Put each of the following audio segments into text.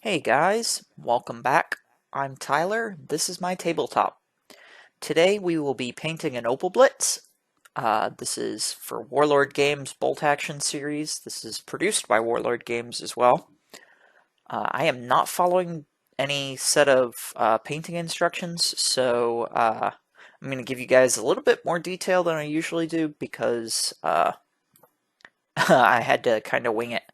Hey guys, welcome back. I'm Tyler. This is my tabletop. Today we will be painting an Opel Blitz. This is for Warlord Games Bolt Action series. This is produced by Warlord Games as well. I am not following any set of painting instructions, so I'm going to give you guys a little bit more detail than I usually do because I had to kind of wing it.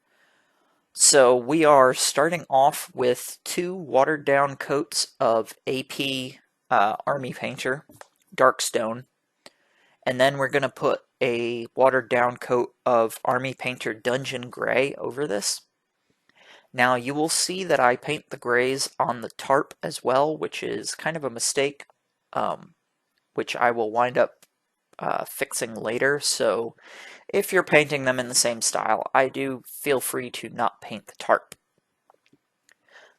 So we are starting off with two watered down coats of AP Army Painter, Darkstone, and then we're going to put a watered down coat of Army Painter Dungeon Gray over this. Now you will see that I paint the grays on the tarp as well, which is kind of a mistake, which I will wind up fixing later. So if you're painting them in the same style, I do feel free to not paint the tarp.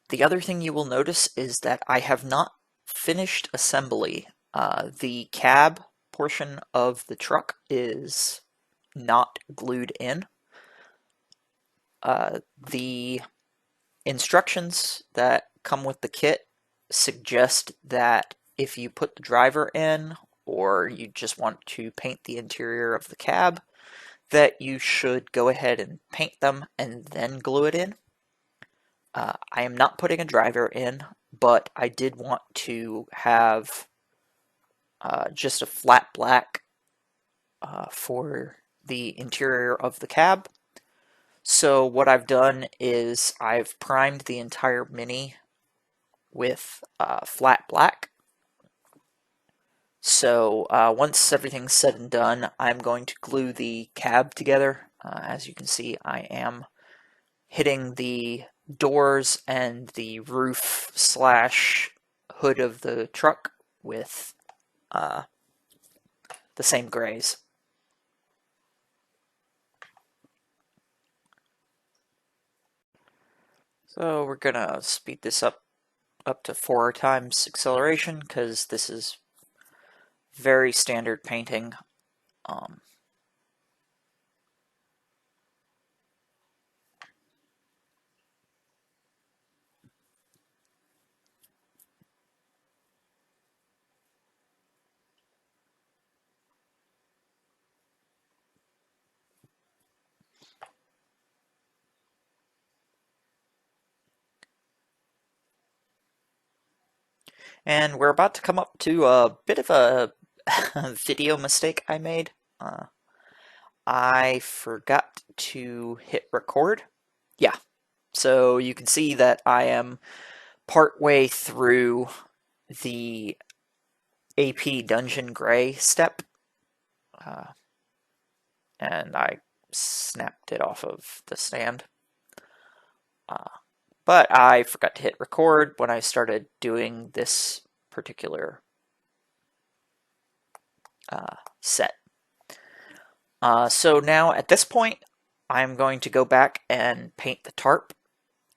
The other thing you will notice is that I have not finished assembly. The cab portion of the truck is not glued in. The instructions that come with the kit suggest that if you put the driver in, or you just want to paint the interior of the cab, that you should go ahead and paint them and then glue it in. I am not putting a driver in, but I did want to have just a flat black for the interior of the cab. So what I've done is I've primed the entire Mini with flat black. So once everything's said and done, I'm going to glue the cab together. As you can see, I am hitting the doors and the roof slash hood of the truck with the same grays. So we're gonna speed this up to 4 times acceleration because this is very standard painting. And we're about to come up to a bit of a video mistake I made. I forgot to hit record. Yeah, so you can see that I am partway through the AP Dungeon Gray step, and I snapped it off of the stand. But I forgot to hit record when I started doing this particular set. So now at this point, I'm going to go back and paint the tarp.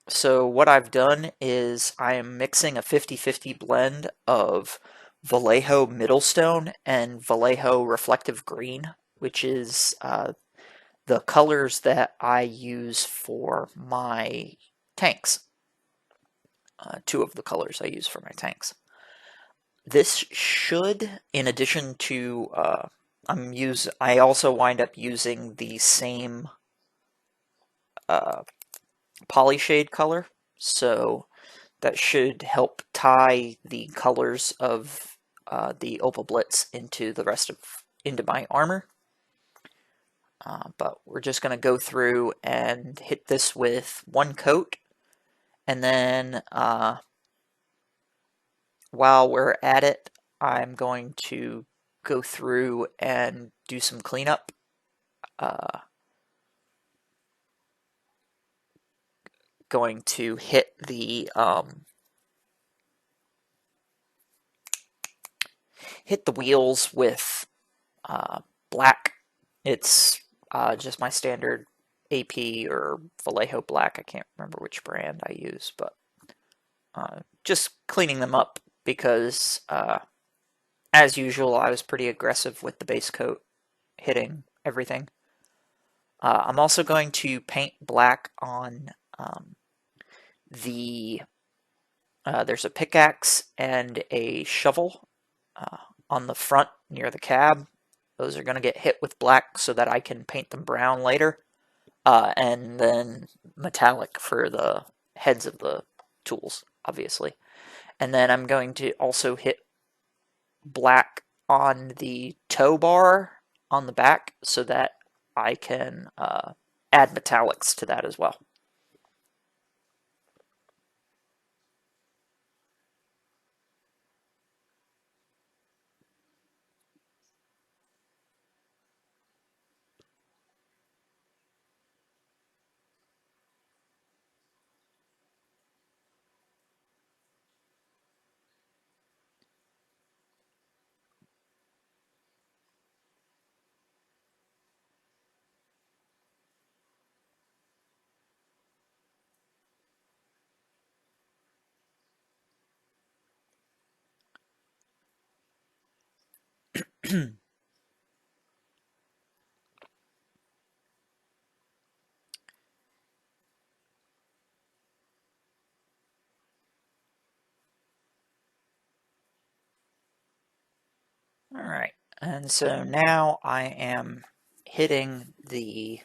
So what I've done is I am mixing a 50-50 blend of Vallejo Middlestone and Vallejo Reflective Green, which is the colors that I use for my tanks. Two of the colors I use for my tanks. This should, in addition to, I also wind up using the same polyshade color, so that should help tie the colors of the Opel Blitz into my armor. But we're just going to go through and hit this with one coat, and then while we're at it, I'm going to go through and do some cleanup. Going to hit the wheels with black. It's just my standard AP or Vallejo black. I can't remember which brand I use, but just cleaning them up because, as usual, I was pretty aggressive with the base coat, hitting everything. I'm also going to paint black on there's a pickaxe and a shovel on the front near the cab. Those are going to get hit with black so that I can paint them brown later. And then metallic for the heads of the tools, obviously. And then I'm going to also hit black on the tow bar on the back so that I can add metallics to that as well. Alright, and so now I am hitting the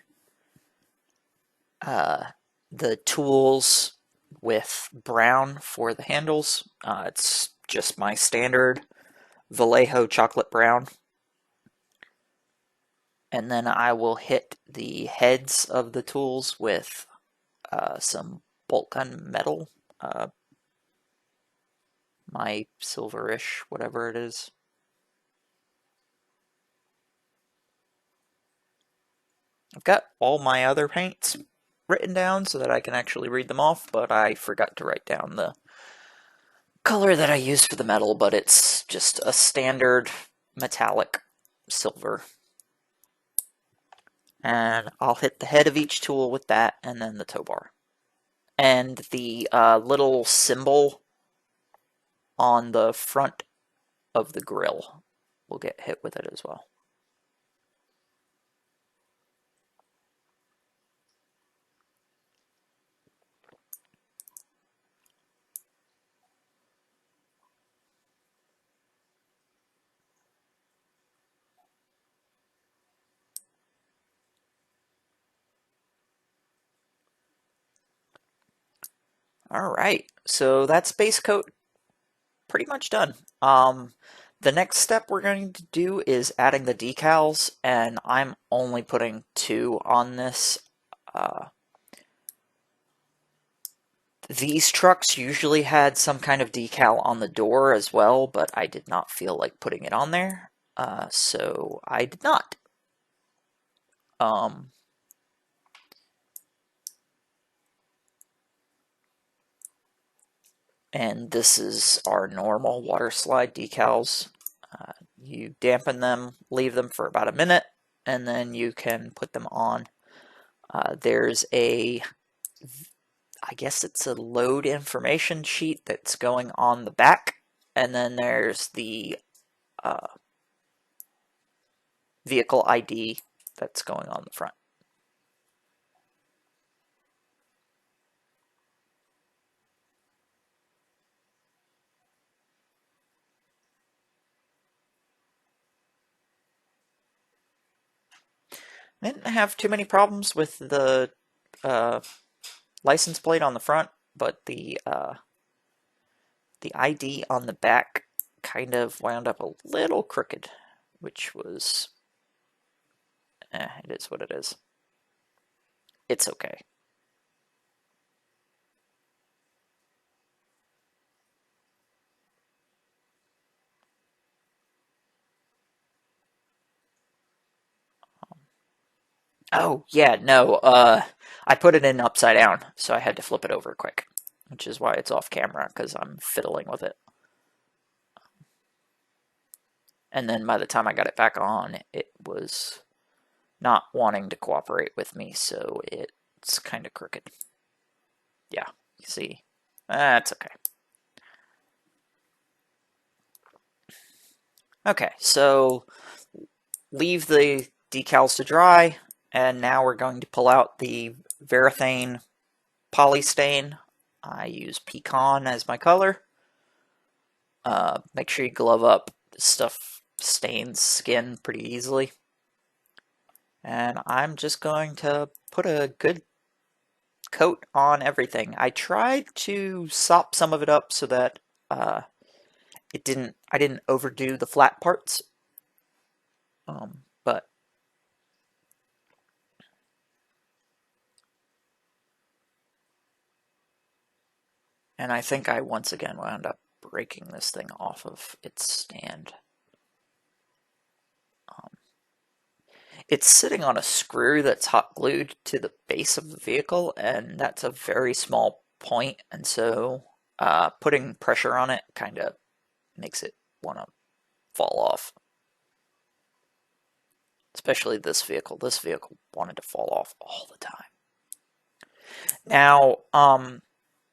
tools with brown for the handles. It's just my standard Vallejo chocolate brown. And then I will hit the heads of the tools with some bolt gun metal, my silverish, whatever it is. I've got all my other paints written down so that I can actually read them off, but I forgot to write down the color that I use for the metal, but it's just a standard metallic silver. And I'll hit the head of each tool with that, and then the tow bar. And the little symbol on the front of the grill will get hit with it as well. Alright, so that's base coat pretty much done. The next step we're going to do is adding the decals, and I'm only putting 2 on this. These trucks usually had some kind of decal on the door as well, but I did not feel like putting it on there, so I did not. And this is our normal water slide decals. You dampen them, leave them for about a minute, and then you can put them on. There's I guess it's a load information sheet that's going on the back, and then there's the vehicle ID that's going on the front. I didn't have too many problems with the license plate on the front, but the ID on the back kind of wound up a little crooked, which was, it is what it is. It's okay. Oh, yeah, no, I put it in upside down, so I had to flip it over quick, which is why it's off camera, because I'm fiddling with it. And then by the time I got it back on, it was not wanting to cooperate with me, so it's kind of crooked. Yeah, you see, that's okay. Okay, so leave the decals to dry, and now we're going to pull out the Varathane polystain I use pecan as my color. Make sure you glove up. This stuff stains skin pretty easily. And I'm just going to put a good coat on everything. I tried to sop some of it up so that I didn't overdo the flat parts. But and I think I once again wound up breaking this thing off of its stand. It's sitting on a screw that's hot glued to the base of the vehicle, and that's a very small point, and so putting pressure on it kind of makes it want to fall off. Especially this vehicle. This vehicle wanted to fall off all the time. Now,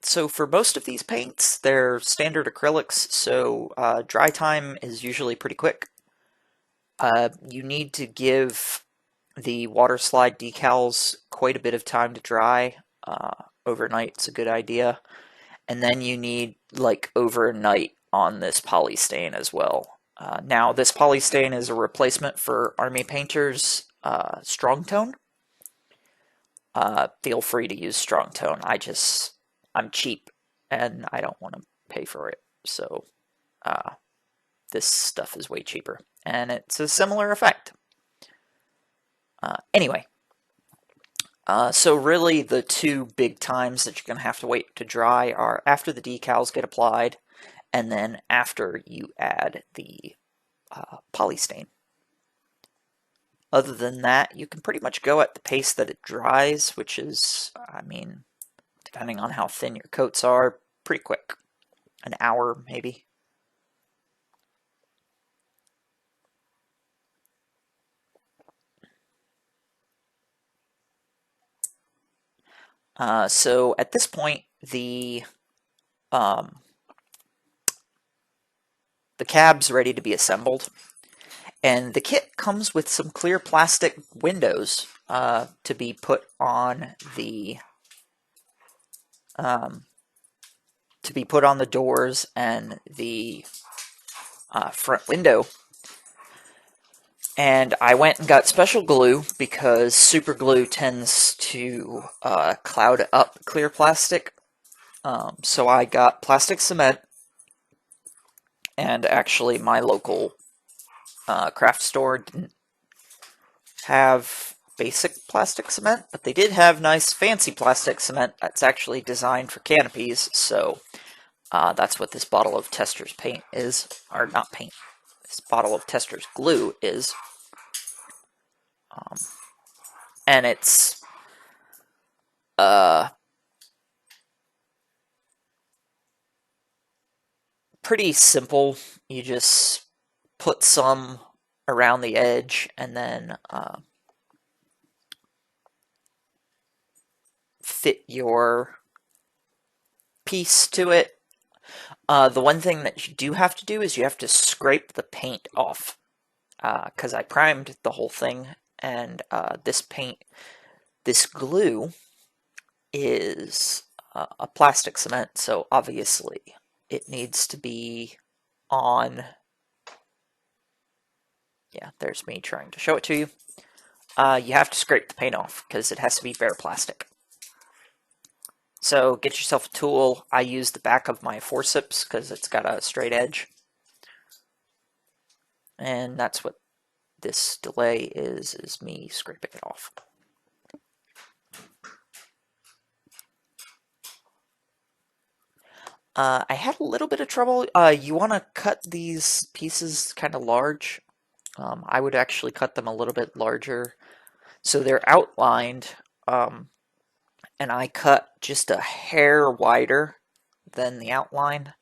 so for most of these paints, they're standard acrylics, so dry time is usually pretty quick. You need to give the water slide decals quite a bit of time to dry. Overnight's a good idea. And then you need like overnight on this poly stain as well. Now this poly stain is a replacement for Army Painter's Strong Tone. Feel free to use Strong Tone. I'm cheap and I don't want to pay for it. So this stuff is way cheaper and it's a similar effect. Anyway, so really the two big times that you're going to have to wait to dry are after the decals get applied and then after you add the poly stain. Other than that, you can pretty much go at the pace that it dries, which is, I mean, depending on how thin your coats are, pretty quick. An hour, maybe. So at this point, the cab's ready to be assembled. And the kit comes with some clear plastic windows to be put on the doors and the front window. And I went and got special glue because super glue tends to cloud up clear plastic. So I got plastic cement, and actually my local craft store didn't have basic plastic cement, but they did have nice fancy plastic cement that's actually designed for canopies, so that's what this bottle of Tester's paint is, or not paint, this bottle of Tester's glue is. And it's pretty simple. You just put some around the edge and then fit your piece to it. The one thing that you do have to do is you have to scrape the paint off because I primed the whole thing, and this glue is a plastic cement, so obviously it needs to be on. Yeah, there's me trying to show it to you. You have to scrape the paint off because it has to be bare plastic. So get yourself a tool. I use the back of my forceps because it's got a straight edge. And that's what this delay is me scraping it off. I had a little bit of trouble. You want to cut these pieces kind of large. I would actually cut them a little bit larger. So they're outlined, and I cut just a hair wider than the outline.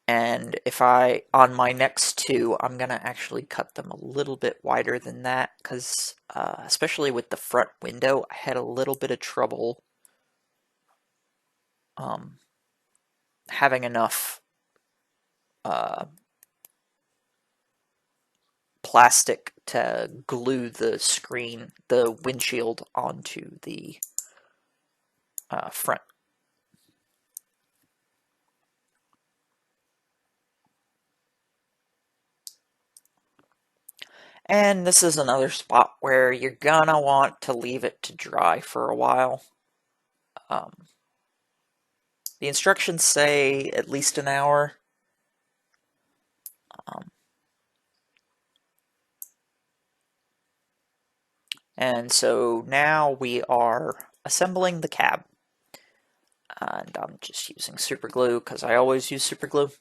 And on my next two, I'm going to actually cut them a little bit wider than that, because especially with the front window, I had a little bit of trouble having enough plastic to glue the windshield onto the front. And this is another spot where you're gonna want to leave it to dry for a while. Um, the instructions say at least an hour. Um, and so now we are assembling the cab. And I'm just using super glue because I always use super glue.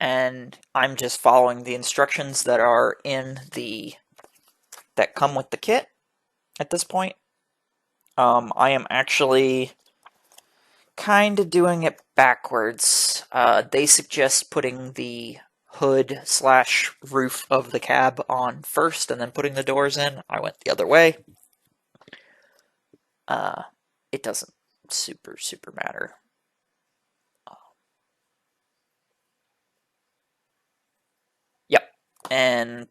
And I'm just following the instructions that are that come with the kit at this point. I am actually kind of doing it backwards. They suggest putting the hood slash roof of the cab on first and then putting the doors in. I went the other way. It doesn't super matter. Yep. And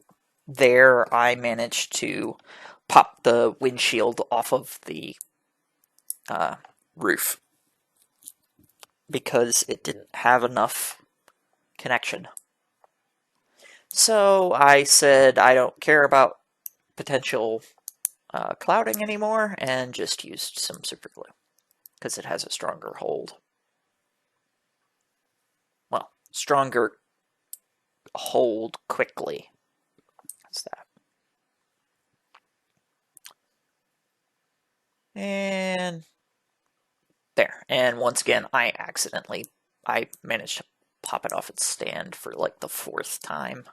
there I managed to pop the windshield off of the roof because it didn't have enough connection. So I said I don't care about potential clouding anymore and just used some super glue because it has a stronger hold. Well, stronger hold quickly. That's that. And there. And once again, I managed to pop it off its stand for like the fourth time.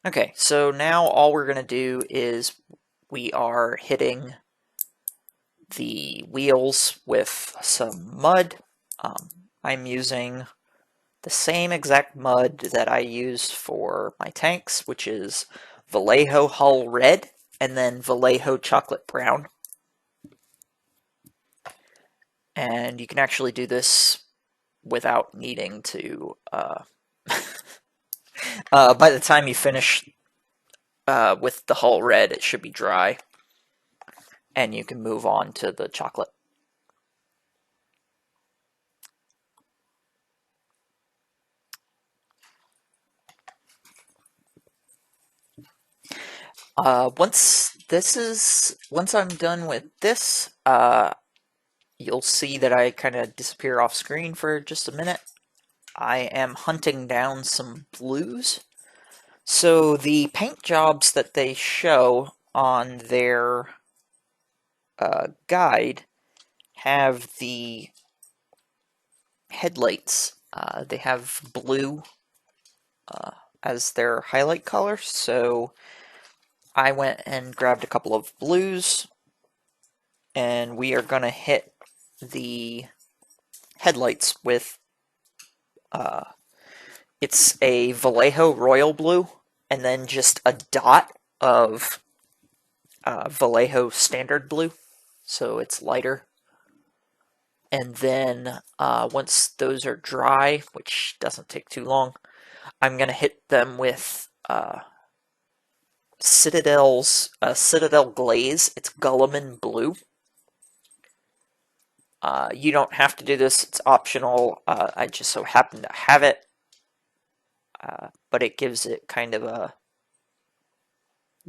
Okay, so now all we're going to do is we are hitting the wheels with some mud. I'm using the same exact mud that I use for my tanks, which is Vallejo Hull Red and then Vallejo Chocolate Brown. And you can actually do this without needing to... by the time you finish with the Hull Red, it should be dry. And you can move on to the chocolate. Once I'm done with this, you'll see that I kind of disappear off screen for just a minute. I am hunting down some blues. So the paint jobs that they show on their guide have the headlights. They have blue as their highlight color, so I went and grabbed a couple of blues, and we are going to hit the headlights with it's a Vallejo Royal Blue, and then just a dot of Vallejo Standard Blue, so it's lighter. And then once those are dry, which doesn't take too long, I'm going to hit them with Citadel Glaze. It's Gulliman Blue. You don't have to do this, it's optional. I just so happen to have it. But it gives it kind of a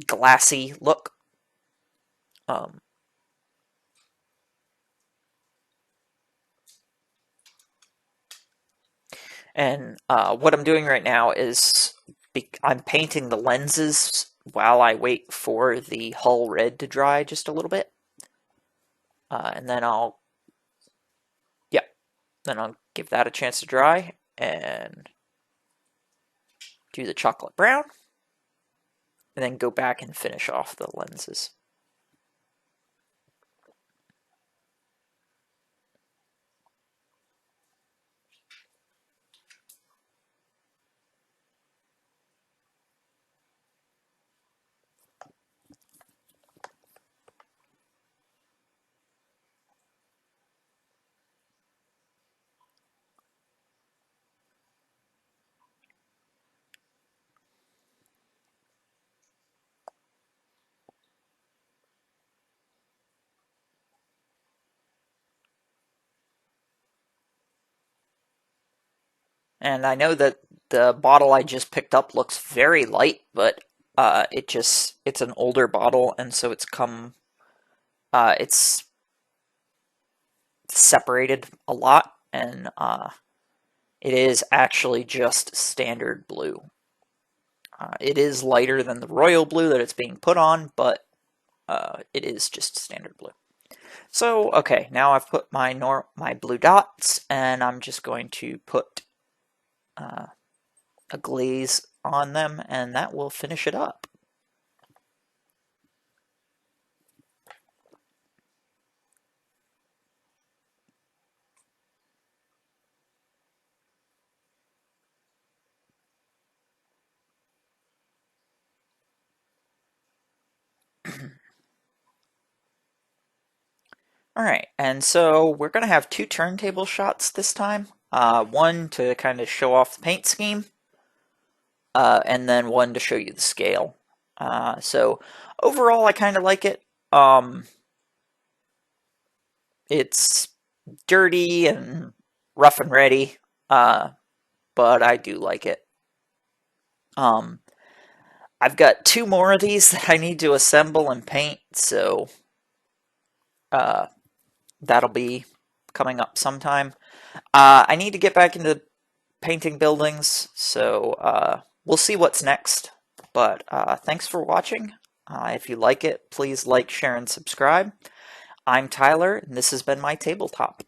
glassy look. And what I'm doing right now is I'm painting the lenses while I wait for the hull red to dry just a little bit. And then then I'll give that a chance to dry and do the chocolate brown. And then go back and finish off the lenses. And I know that the bottle I just picked up looks very light, but it's an older bottle, and so it's separated a lot, and it is actually just standard blue. It is lighter than the royal blue that it's being put on, but it is just standard blue. So, okay, now I've put my blue dots, and I'm just going to put a glaze on them, and that will finish it up. Alright, and so we're going to have two turntable shots this time. One to kind of show off the paint scheme, and then one to show you the scale. So overall, I kind of like it. It's dirty and rough and ready, but I do like it. I've got two more of these that I need to assemble and paint, so that'll be coming up sometime. I need to get back into painting buildings, so we'll see what's next. But thanks for watching. If you like it, please like, share, and subscribe. I'm Tyler, and this has been my tabletop.